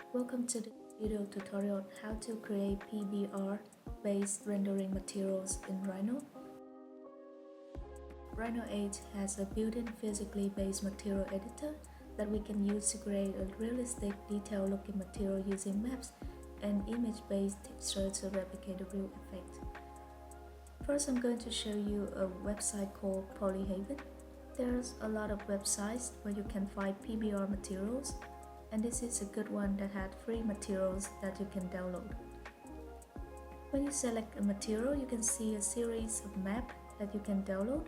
Welcome to this video tutorial on how to create PBR based rendering materials in Rhino. Rhino 8 has a built-in physically based material editor that we can use to create a realistic, detailed looking material using maps and image-based texture to replicate the real effect. First, I'm going to show you a website called Polyhaven. There's a lot of websites where you can find PBR materials, and this is a good one that had free materials that you can download. When you select a material, you can see a series of maps that you can download.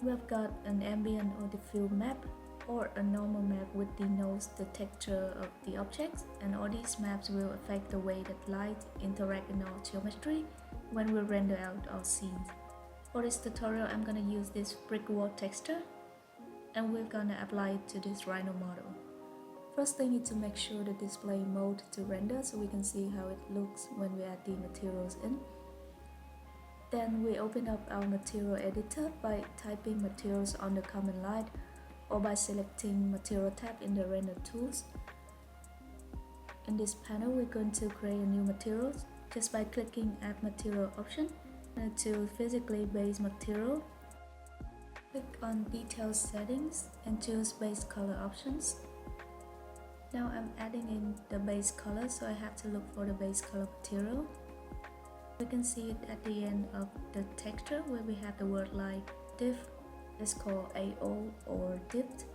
We have got an ambient or diffuse map, or a normal map which denotes the texture of the objects, and all these maps will affect the way that light interact in our geometry when we render out our scenes. For this tutorial, I'm gonna use this brick wall texture, and we're gonna apply it to this Rhino model. First, I need to make sure the display mode to render so we can see how it looks when we add the materials in. Then we open up our material editor by typing materials on the command line or by selecting material tab in the render tools. In this panel, we're going to create a new material just by clicking add material option and to physically based material. Click on detail settings and choose base color options. Now I'm adding in the base color, so I have to look for the base color material. We can see it at the end of the texture where we have the word like diff. It's called AO or dipped.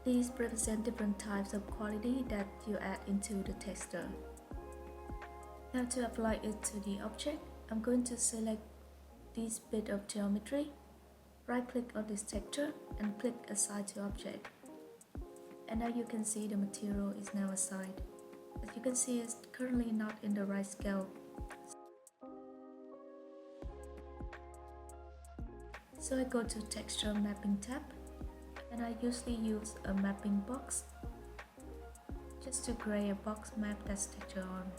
These represent different types of quality that you add into the texture. Now to apply it to the object, I'm going to select this bit of geometry, right click on this texture and click Assign to Object. And now you can see the material is now assigned. As you can see, it's currently not in the right scale. So I go to Texture Mapping tab, and I usually use a mapping box just to create a box map that's texture on.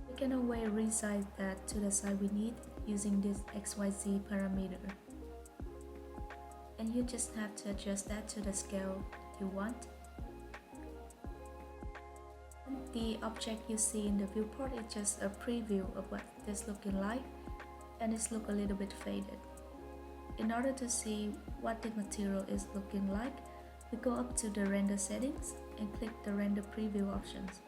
We can always resize that to the size we need using this XYZ parameter. And you just have to adjust that to the scale you want. The object you see in the viewport is just a preview of what this looking like, and it's look a little bit faded. In order to see what the material is looking like, we go up to the render settings and click the render preview options.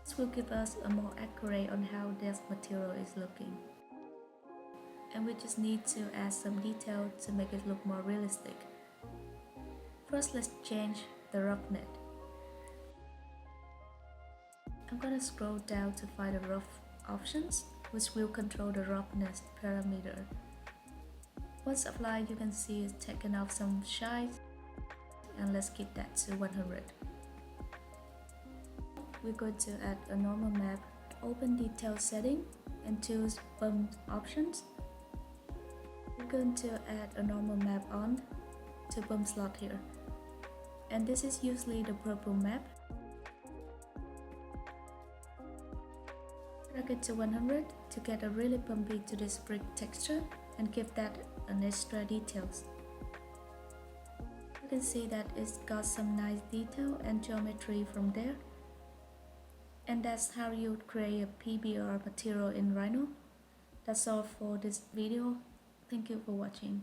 This will give us a more accurate on how this material is looking. And we just need to add some detail to make it look more realistic. First, let's change the roughness. I'm gonna scroll down to find the rough options, which will control the roughness parameter. Once applied, you can see it's taken off some shine, and let's keep that to 100. We're going to add a normal map, open detail setting and choose bump options. We're going to add a normal map on to bump slot here, and this is usually the purple map. Drag it to 100 to get a really bumpy to this brick texture and give that an extra details. You can see that it's got some nice detail and geometry from there. And that's how you would create a PBR material in Rhino. That's all for this video. Thank you for watching.